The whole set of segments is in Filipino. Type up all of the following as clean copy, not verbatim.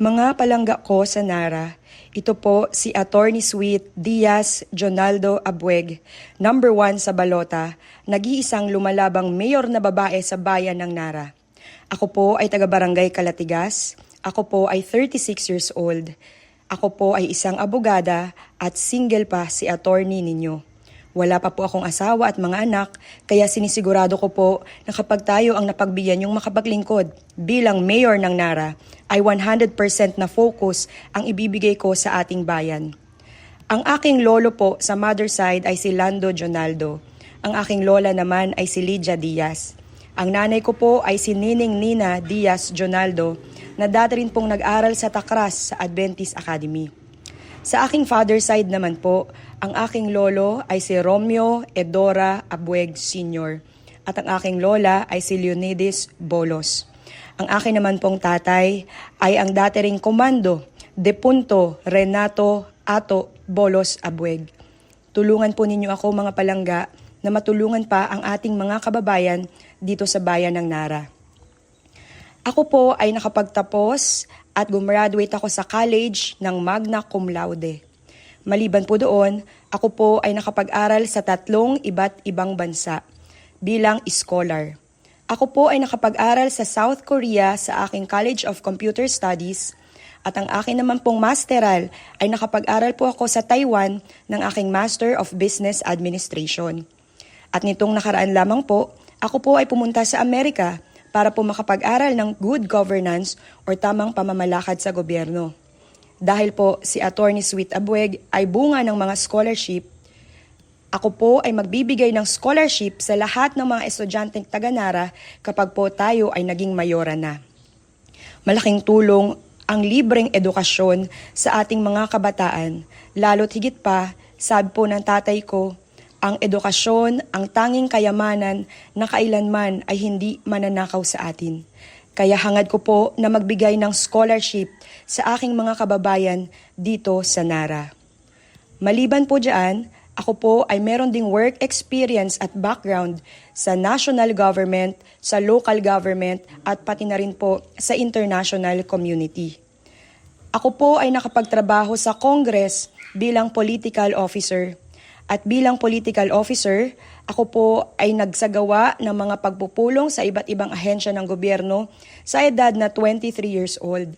Mga palangga ko sa Nara, ito po si Attorney Sweet Diaz Jonaldo Abueg, number 1 sa Balota, nag-iisang lumalabang mayor na babae sa bayan ng Nara. Ako po ay taga-barangay Kalatigas, ako po ay 36 years old. Ako po ay isang abogada at single pa si attorney ninyo. Wala pa po akong asawa at mga anak, kaya sinisigurado ko po na kapag tayo ang napagbigyan yung makapaglingkod bilang mayor ng Nara, ay 100% na focus ang ibibigay ko sa ating bayan. Ang aking lolo po sa mother side ay si Lando Jonaldo. Ang aking lola naman ay si Lydia Diaz. Ang nanay ko po ay si Nining Nina Diaz Jonaldo na dati rin pong nag-aral sa Takras sa Adventist Academy. Sa aking father side naman po, ang aking lolo ay si Romeo Edora Abueg Sr. at ang aking lola ay si Leonides Bolos. Ang akin naman pong tatay ay ang dati ring komando, Depunto Renato Ato Bolos Abueg. Tulungan po ninyo ako mga palangga na matulungan pa ang ating mga kababayan dito sa bayan ng Nara. Ako po ay nakapagtapos at gumraduate ako sa college ng magna cum laude. Maliban po doon, ako po ay nakapag-aral sa 3 iba't ibang bansa bilang scholar. Ako po ay nakapag-aral sa South Korea sa aking College of Computer Studies at ang akin naman pong masteral ay nakapag-aral po ako sa Taiwan ng aking Master of Business Administration. At nitong nakaraan lamang po, ako po ay pumunta sa Amerika para po makapag-aral ng good governance o tamang pamamalakad sa gobyerno. Dahil po si Attorney Sweet Abueg ay bunga ng mga scholarship, ako po ay magbibigay ng scholarship sa lahat ng mga estudyanteng taga-Nara kapag po tayo ay naging mayora na. Malaking tulong ang libreng edukasyon sa ating mga kabataan, lalo't higit pa, sabi po ng tatay ko, ang edukasyon, ang tanging kayamanan na kailanman ay hindi mananakaw sa atin. Kaya hangad ko po na magbigay ng scholarship sa aking mga kababayan dito sa Nara. Maliban po dyan, ako po ay meron ding work experience at background sa national government, sa local government at pati na rin po sa international community. Ako po ay nakapagtrabaho sa Congress bilang political officer. At bilang political officer, ako po ay nagsagawa ng mga pagpupulong sa iba't ibang ahensya ng gobyerno sa edad na 23 years old.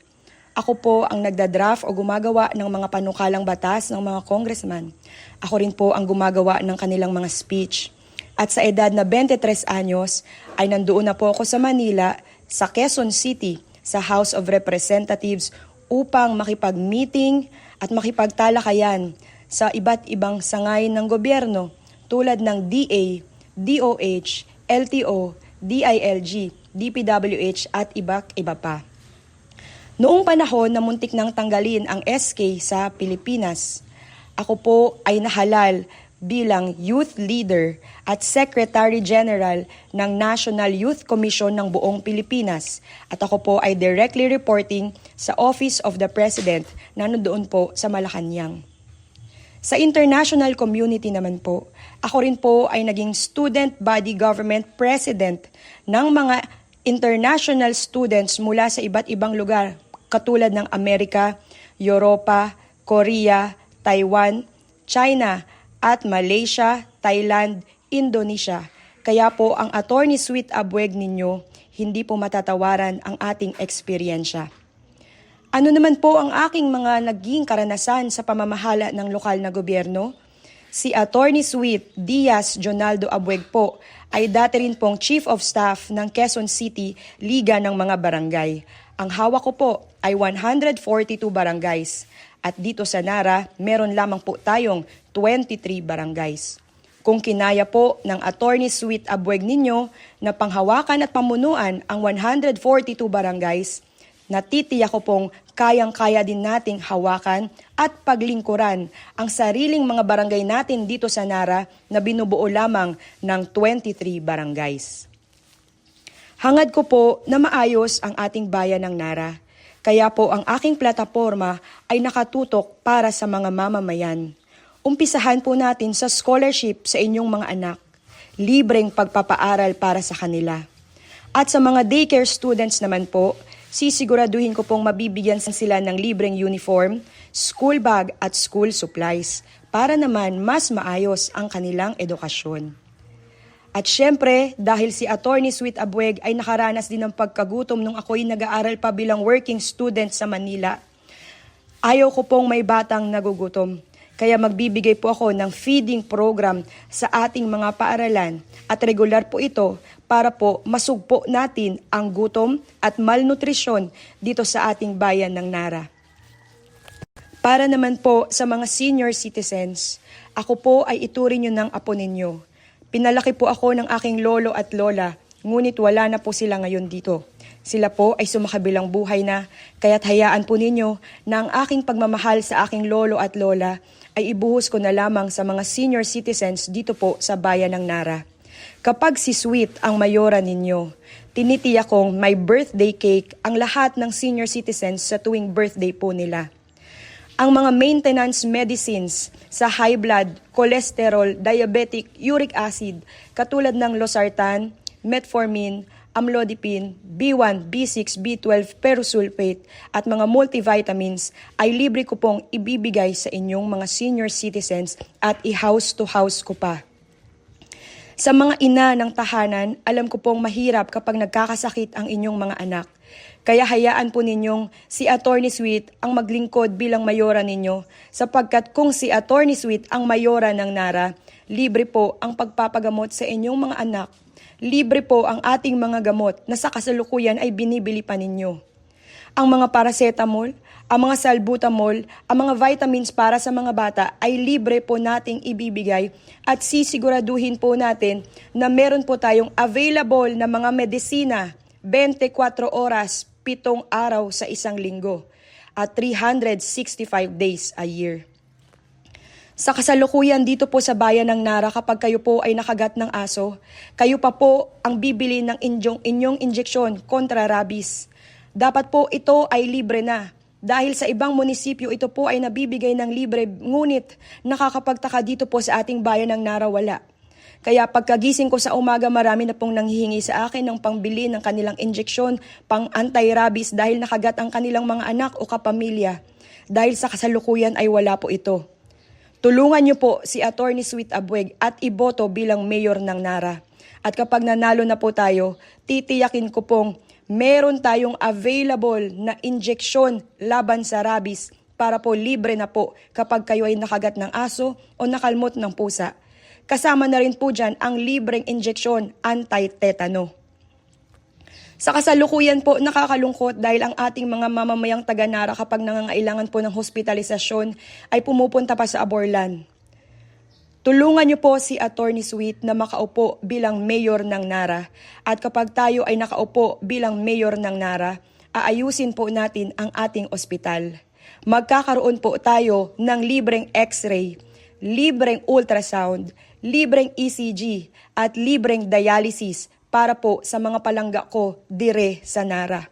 Ako po ang nagdadraft o gumagawa ng mga panukalang batas ng mga congressman. Ako rin po ang gumagawa ng kanilang mga speech. At sa edad na 23 anyos, ay nandoon na po ako sa Manila, sa Quezon City, sa House of Representatives upang makipag-meeting at makipagtalakayan sa iba't ibang sangay ng gobyerno tulad ng DA, DOH, LTO, DILG, DPWH at iba't iba pa. Noong panahon na muntik nang tanggalin ang SK sa Pilipinas, ako po ay nahalal bilang Youth Leader at Secretary General ng National Youth Commission ng buong Pilipinas at ako po ay directly reporting sa Office of the President na nandoon po sa Malacanang. Sa international community naman po, ako rin po ay naging Student Body Government President ng mga international students mula sa iba't ibang lugar katulad ng Amerika, Europa, Korea, Taiwan, China at Malaysia, Thailand, Indonesia. Kaya po ang Attorney Sweet Abueg ninyo, hindi po matatawaran ang ating eksperyensya. Ano naman po ang aking mga naging karanasan sa pamamahala ng lokal na gobyerno? Si Attorney Sweet Diaz Jonaldo Abueg po ay dati rin pong Chief of Staff ng Quezon City, Liga ng mga Barangay. Ang hawak ko po ay 142 barangays at dito sa Nara, meron lamang po tayong 23 barangays. Kung kinaya po ng Attorney Sweet Abueg ninyo na panghawakan at pamunuan ang 142 barangays, natitiyak ko pong kayang-kaya din nating hawakan at paglingkuran ang sariling mga barangay natin dito sa Nara na binubuo lamang ng 23 barangays. Hangad ko po na maayos ang ating bayan ng Nara. Kaya po ang aking plataforma ay nakatutok para sa mga mamamayan. Umpisahan po natin sa scholarship sa inyong mga anak. Libreng pagpapaaral para sa kanila. At sa mga daycare students naman po, sisiguraduhin ko pong mabibigyan sila ng libreng uniform, school bag at school supplies para naman mas maayos ang kanilang edukasyon. At syempre, dahil si Attorney Sweet Abweg ay nakaranas din ng pagkagutom nung ako'y nag-aaral pa bilang working student sa Manila, ayaw ko pong may batang nagugutom. Kaya magbibigay po ako ng feeding program sa ating mga paaralan at regular po ito para po masugpo natin ang gutom at malnutrisyon dito sa ating bayan ng Nara. Para naman po sa mga senior citizens, ako po ay ituring nyo ng apo ninyo. Pinalaki po ako ng aking lolo at lola, ngunit wala na po sila ngayon dito. Sila po ay sumakabilang buhay na, kaya't hayaan po ninyo na ang aking pagmamahal sa aking lolo at lola ay ibuhos ko na lamang sa mga senior citizens dito po sa bayan ng Nara. Kapag si Sweet ang mayora ninyo, tinitiyak kong may birthday cake ang lahat ng senior citizens sa tuwing birthday po nila. Ang mga maintenance medicines sa high blood, cholesterol, diabetic, uric acid, katulad ng losartan, metformin, amlodipine, B1, B6, B12, perosulfate at mga multivitamins ay libre ko pong ibibigay sa inyong mga senior citizens at i-house to house ko pa. Sa mga ina ng tahanan, alam ko pong mahirap kapag nagkakasakit ang inyong mga anak. Kaya hayaan po ninyong si Attorney Sweet ang maglingkod bilang mayora ninyo sapagkat kung si Attorney Sweet ang mayora ng Nara, libre po ang pagpapagamot sa inyong mga anak. Libre po ang ating mga gamot na sa kasalukuyan ay binibili pa ninyo. Ang mga paracetamol, ang mga salbutamol, ang mga vitamins para sa mga bata ay libre po nating ibibigay at sisiguraduhin po natin na meron po tayong available na mga medisina 24 oras, 7 araw sa isang linggo at 365 days a year. Sa kasalukuyan dito po sa bayan ng Nara, kapag kayo po ay nakagat ng aso, kayo pa po ang bibili ng inyong injeksyon kontra rabies. Dapat po ito ay libre na. Dahil sa ibang munisipyo, ito po ay nabibigay ng libre, ngunit nakakapagtaka dito po sa ating bayan ng Nara wala. Kaya pagkagising ko sa umaga, marami na pong nanghihingi sa akin ng pangbili ng kanilang injeksyon, pang anti-rabies dahil nakagat ang kanilang mga anak o kapamilya. Dahil sa kasalukuyan ay wala po ito. Tulungan niyo po si Attorney Sweet Abweg at iboto bilang mayor ng Nara. At kapag nanalo na po tayo, titiyakin ko pong meron tayong available na injeksyon laban sa rabies para po libre na po kapag kayo ay nakagat ng aso o nakalmot ng pusa. Kasama na rin po dyan ang libreng injeksyon anti-tetano. Sa kasalukuyan po, nakakalungkot dahil ang ating mga mamamayang taga-Nara kapag nangangailangan po ng hospitalisasyon ay pumupunta pa sa Aborlan. Tulungan niyo po si Attorney Sweet na makaupo bilang mayor ng Nara at kapag tayo ay nakaupo bilang mayor ng Nara, aayusin po natin ang ating ospital. Magkakaroon po tayo ng libreng x-ray, libreng ultrasound, libreng ECG at libreng dialysis para po sa mga palangga ko dire sa Nara.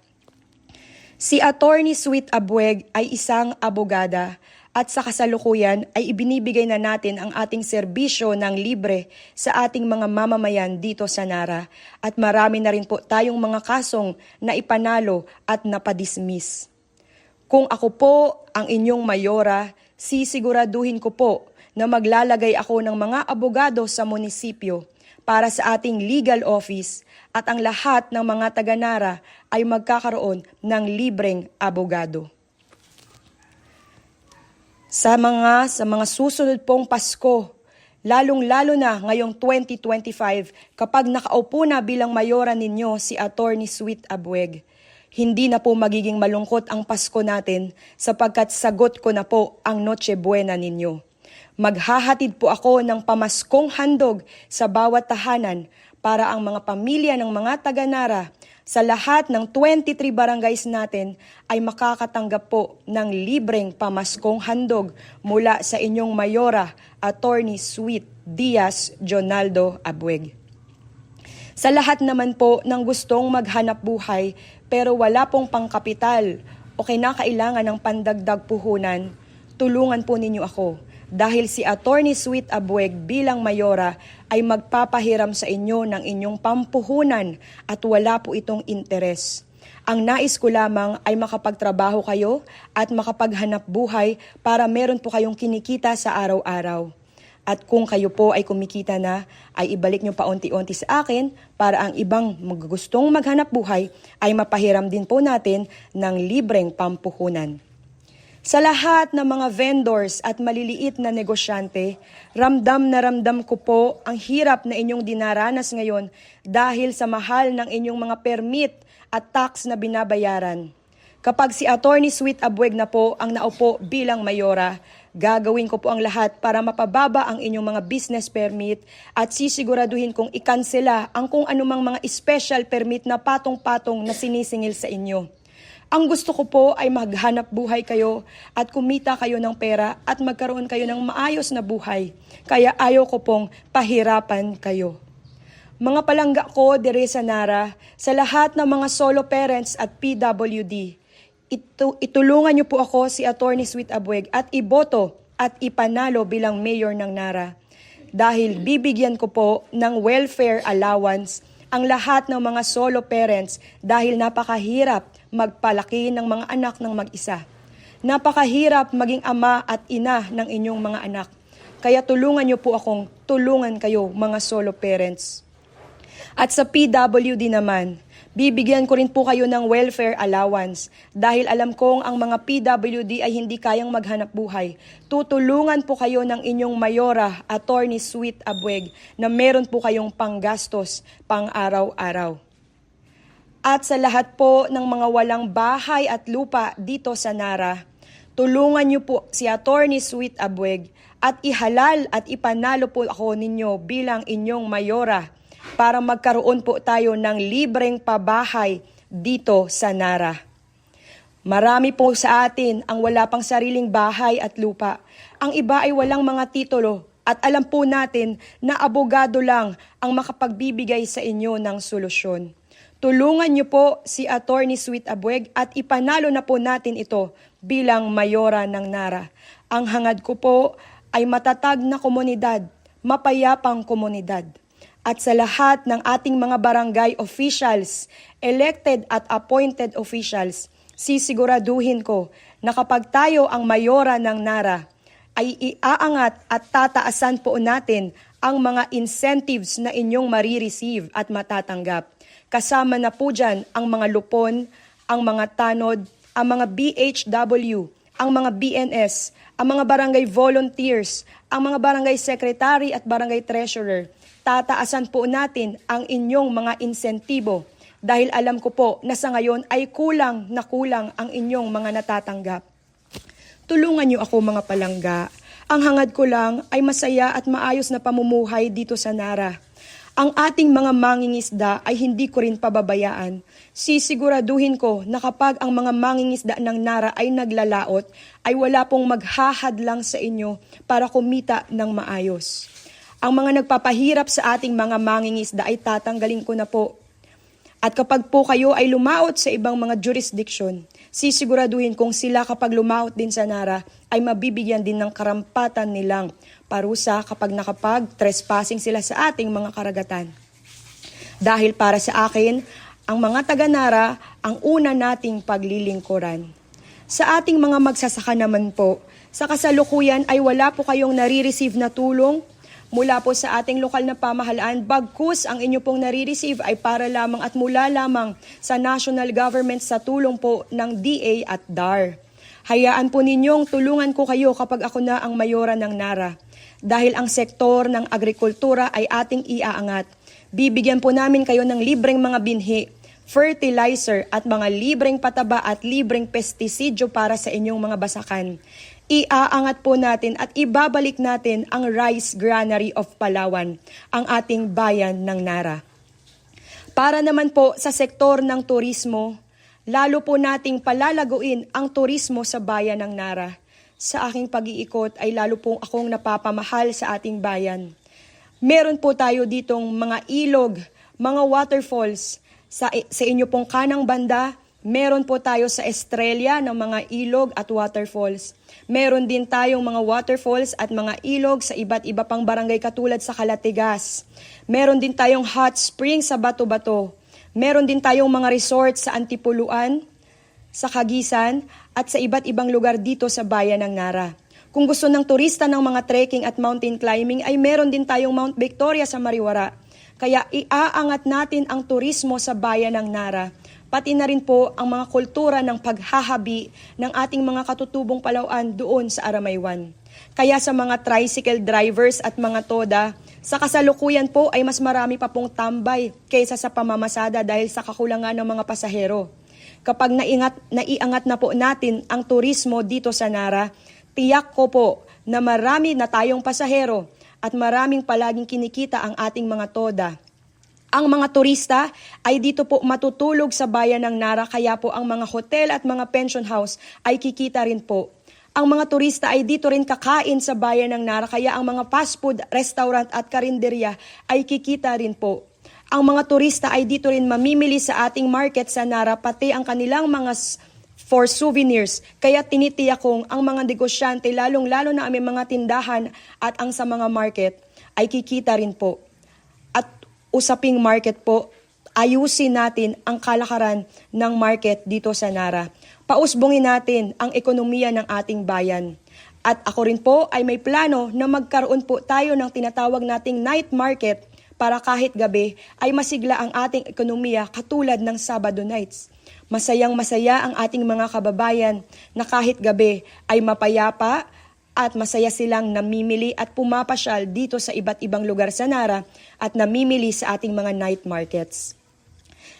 Si Attorney Sweet Abweg ay isang abogada at sa kasalukuyan ay ibinibigay na natin ang ating serbisyo ng libre sa ating mga mamamayan dito sa Nara at marami na rin po tayong mga kasong na ipanalo at napadismiss. Kung ako po ang inyong mayora, sisiguraduhin ko po na maglalagay ako ng mga abogado sa munisipyo para sa ating legal office at ang lahat ng mga taga-Nara ay magkakaroon ng libreng abogado. Sa mga susunod pong Pasko, lalong-lalo na ngayong 2025, kapag nakaupo na bilang mayora ninyo si Attorney Sweet Abweg, hindi na po magiging malungkot ang Pasko natin sapagkat sagot ko na po ang Noche Buena ninyo. Maghahatid po ako ng pamaskong handog sa bawat tahanan para ang mga pamilya ng mga taga-Nara sa lahat ng 23 barangays natin ay makakatanggap po ng libreng pamaskong handog mula sa inyong mayora, Attorney Sweet Diaz Jonaldo Abweg. Sa lahat naman po ng gustong maghanap buhay pero wala pong pangkapital o kinakailangan ng pandagdag puhunan, tulungan po ninyo ako. Dahil si Attorney Sweet Abweg bilang mayora ay magpapahiram sa inyo ng inyong pampuhunan at wala po itong interes. Ang nais ko lamang ay makapagtrabaho kayo at makapaghanap buhay para meron po kayong kinikita sa araw-araw. At kung kayo po ay kumikita na, ay ibalik nyo paunti-unti sa akin para ang ibang gustong maghanap buhay ay mapahiram din po natin ng libreng pampuhunan. Sa lahat ng mga vendors at maliliit na negosyante, ramdam na ramdam ko po ang hirap na inyong dinaranas ngayon dahil sa mahal ng inyong mga permit at tax na binabayaran. Kapag si Atty. Sweet Abweg na po ang naupo bilang mayora, gagawin ko po ang lahat para mapababa ang inyong mga business permit at sisiguraduhin kong ikansela ang kung anumang mga special permit na patong-patong na sinisingil sa inyo. Ang gusto ko po ay maghanap buhay kayo at kumita kayo ng pera at magkaroon kayo ng maayos na buhay. Kaya ayaw ko pong pahirapan kayo. Mga palangga ko dire sa Nara, sa lahat ng mga solo parents at PWD, itulungan niyo po ako si Atty. Sweet Abweg at iboto at ipanalo bilang mayor ng Nara. Dahil bibigyan ko po ng welfare allowance ang lahat ng mga solo parents dahil napakahirap magpalaki ng mga anak ng mag-isa. Napakahirap maging ama at ina ng inyong mga anak. Kaya tulungan niyo po akong tulungan kayo mga solo parents. At sa PWD naman, bibigyan ko rin po kayo ng welfare allowance dahil alam kong ang mga PWD ay hindi kayang maghanap buhay. Tutulungan po kayo ng inyong mayora, Atty. Sweet Abweg, na meron po kayong panggastos pang araw-araw. At sa lahat po ng mga walang bahay at lupa dito sa Nara, tulungan niyo po si Atty. Sweet Abweg at ihalal at ipanalo po ako ninyo bilang inyong mayora para magkaroon po tayo ng libreng pabahay dito sa Nara. Marami po sa atin ang wala pang sariling bahay at lupa. Ang iba ay walang mga titulo at alam po natin na abogado lang ang makapagbibigay sa inyo ng solusyon. Tulungan niyo po si Atty. Sweet Abweg at ipanalo na po natin ito bilang mayora ng Nara. Ang hangad ko po ay matatag na komunidad, mapayapang komunidad. At sa lahat ng ating mga barangay officials, elected at appointed officials, sisiguraduhin ko na kapag tayo ang mayora ng Nara, ay iaangat at tataasan po natin ang mga incentives na inyong marireceive at matatanggap. Kasama na po dyan ang mga lupon, ang mga tanod, ang mga BHW, ang mga BNS, ang mga barangay volunteers, ang mga barangay secretary at barangay treasurer. Tataasan po natin ang inyong mga insentibo dahil alam ko po na sa ngayon ay kulang na kulang ang inyong mga natatanggap. Tulungan niyo ako mga palangga. Ang hangad ko lang ay masaya at maayos na pamumuhay dito sa Nara. Ang ating mga mangingisda ay hindi ko rin pababayaan. Sisiguraduhin ko na kapag ang mga mangingisda ng Nara ay naglalaot, ay wala pong maghahadlang sa inyo para kumita ng maayos. Ang mga nagpapahirap sa ating mga mangingisda ay tatanggalin ko na po. At kapag po kayo ay lumaot sa ibang mga jurisdiction, sisiguraduhin kong sila kapag lumaot din sa Nara ay mabibigyan din ng karampatan nilang parusa kapag nakapag-trespassing sila sa ating mga karagatan. Dahil para sa akin, ang mga taga-Nara ang una nating paglilingkuran. Sa ating mga magsasaka naman po, sa kasalukuyan ay wala po kayong nare-receive na tulong mula po sa ating lokal na pamahalaan, bagkus ang inyo pong nare-receive ay para lamang at mula lamang sa national government sa tulong po ng DA at DAR. Hayaan po ninyong tulungan ko kayo kapag ako na ang mayora ng Nara. Dahil ang sektor ng agrikultura ay ating iaangat. Bibigyan po namin kayo ng libreng mga binhi, fertilizer at mga libreng pataba at libreng pestisidyo para sa inyong mga basakan. Iaangat po natin at ibabalik natin ang Rice Granary of Palawan, ang ating bayan ng Nara. Para naman po sa sektor ng turismo, lalo po nating palalaguin ang turismo sa bayan ng Nara. Sa aking pag-iikot ay lalo pong akong napapamahal sa ating bayan. Meron po tayo ditong mga ilog, mga waterfalls. Sa inyo pong kanang banda, meron po tayo sa Estrella ng mga ilog at waterfalls. Meron din tayong mga waterfalls at mga ilog sa iba't iba pang barangay katulad sa Calatigas. Meron din tayong hot spring sa Bato-Bato. Meron din tayong mga resort sa Antipuluan, sa Kagisan, at sa iba't ibang lugar dito sa bayan ng Nara. Kung gusto ng turista ng mga trekking at mountain climbing, ay meron din tayong Mount Victoria sa Mariwara. Kaya iaangat natin ang turismo sa bayan ng Nara. Pati na rin po ang mga kultura ng paghahabi ng ating mga katutubong Palauan doon sa Aramaywan. Kaya sa mga tricycle drivers at mga toda, sa kasalukuyan po ay mas marami pa pong tambay kaysa sa pamamasada dahil sa kakulangan ng mga pasahero. Kapag naiangat na po natin ang turismo dito sa Nara, tiyak ko po na marami na tayong pasahero at maraming palaging kinikita ang ating mga toda. Ang mga turista ay dito po matutulog sa bayan ng Nara, kaya po ang mga hotel at mga pension house ay kikita rin po. Ang mga turista ay dito rin kakain sa bayan ng Nara, kaya ang mga fast food, restaurant at karinderya ay kikita rin po. Ang mga turista ay dito rin mamimili sa ating market sa Nara, pati ang kanilang mga for souvenirs. Kaya tinitiyak kong ang mga negosyante, lalong-lalo na aming mga tindahan at ang sa mga market, ay kikita rin po. At usaping market po, ayusin natin ang kalakaran ng market dito sa Nara. Pausbongin natin ang ekonomiya ng ating bayan. At ako rin po ay may plano na magkaroon po tayo ng tinatawag nating night market para kahit gabi ay masigla ang ating ekonomiya katulad ng Sabado nights. Masayang-masaya ang ating mga kababayan na kahit gabi ay mapayapa at masaya silang namimili at pumapasyal dito sa iba't ibang lugar sa Nara at namimili sa ating mga night markets.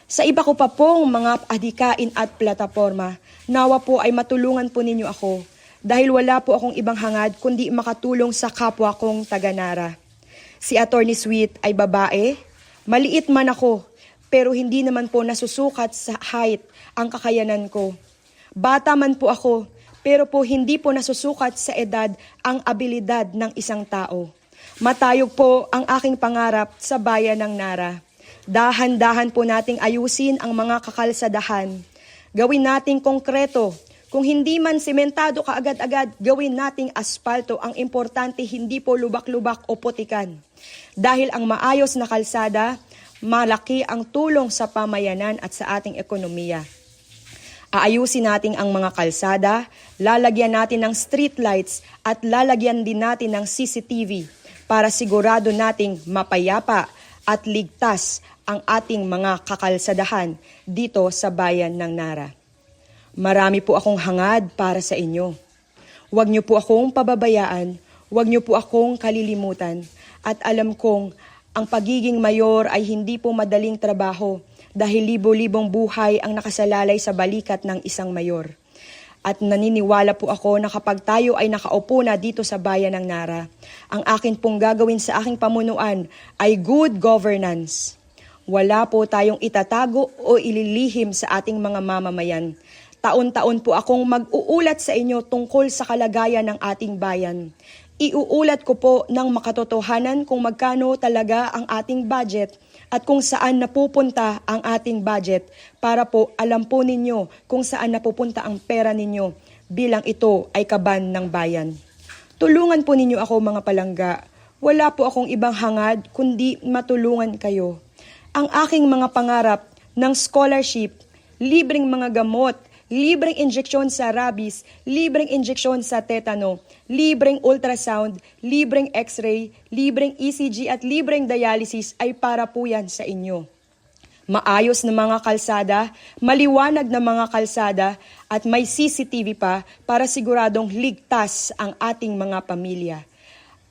Sa iba ko pa pong mga adhikain at plataforma, nawa po ay matulungan po ninyo ako dahil wala po akong ibang hangad kundi makatulong sa kapwa kong taga-Nara. Si Attorney Sweet ay babae, maliit man ako pero hindi naman po nasusukat sa height ang kakayanan ko. Bata man po ako, pero po hindi po nasusukat sa edad ang abilidad ng isang tao. Matayog po ang aking pangarap sa bayan ng Nara. Dahan-dahan po nating ayusin ang mga kakalsadahan. Gawin nating konkreto. Kung hindi man sementado kaagad-agad, gawin nating aspalto. Ang importante, hindi po lubak-lubak o putikan. Dahil ang maayos na kalsada, malaki ang tulong sa pamayanan at sa ating ekonomiya. Aayusin natin ang mga kalsada, lalagyan natin ng street lights at lalagyan din natin ng CCTV para sigurado nating mapayapa at ligtas ang ating mga kakalsadahan dito sa bayan ng Nara. Marami po akong hangad para sa inyo. Huwag niyo po akong pababayaan, huwag niyo po akong kalilimutan at alam kong ang pagiging mayor ay hindi po madaling trabaho dahil libo-libong buhay ang nakasalalay sa balikat ng isang mayor. At naniniwala po ako na kapag tayo ay nakaupo na dito sa bayan ng Nara, ang akin pong gagawin sa aking pamunuan ay good governance. Wala po tayong itatago o ililihim sa ating mga mamamayan. Taon-taon po akong mag-uulat sa inyo tungkol sa kalagayan ng ating bayan. Iuulat ko po ng makatotohanan kung magkano talaga ang ating budget at kung saan napupunta ang ating budget para po alam po ninyo kung saan napupunta ang pera ninyo bilang ito ay kaban ng bayan. Tulungan po ninyo ako mga palangga. Wala po akong ibang hangad kundi matulungan kayo. Ang aking mga pangarap ng scholarship, libreng mga gamot, libreng injeksyon sa rabies, libreng injeksyon sa tetano, libreng ultrasound, libreng x-ray, libreng ECG at libreng dialysis ay para po yan sa inyo. Maayos na mga kalsada, maliwanag na mga kalsada at may CCTV pa para siguradong ligtas ang ating mga pamilya.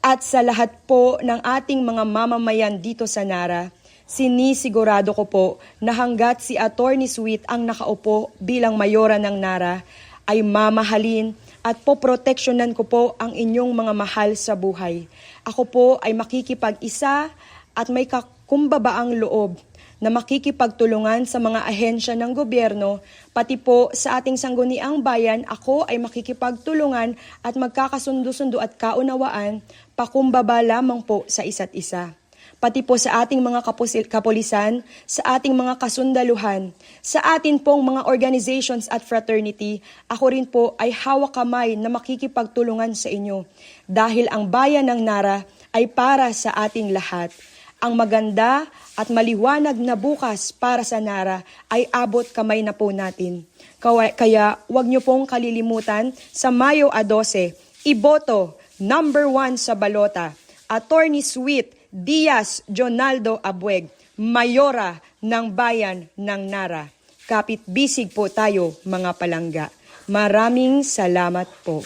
At sa lahat po ng ating mga mamamayan dito sa Nara, sinisigurado ko po na hanggat si Attorney Sweet ang nakaupo bilang mayora ng Nara, ay mamahalin at poproteksyonan ko po ang inyong mga mahal sa buhay. Ako po ay makikipag-isa at may kakumbabaang loob na makikipagtulungan sa mga ahensya ng gobyerno, pati po sa ating sangguniang bayan, ako ay makikipagtulungan at magkakasundo-sundo at kaunawaan, pakumbaba lamang po sa isa't isa. Pati po sa ating mga kapulisan, sa ating mga kasundaluhan, sa atin pong mga organizations at fraternity, ako rin po ay hawak kamay na makikipagtulungan sa inyo. Dahil ang bayan ng Nara ay para sa ating lahat. Ang maganda at maliwanag na bukas para sa Nara ay abot kamay na po natin. Kaya huwag niyo pong kalilimutan sa Mayo 12, iboto number 1 sa balota, Attorney Sweet Diaz Jonaldo Abueg, Mayora ng Bayan ng Nara. Kapit bisig po tayo mga palangga. Maraming salamat po.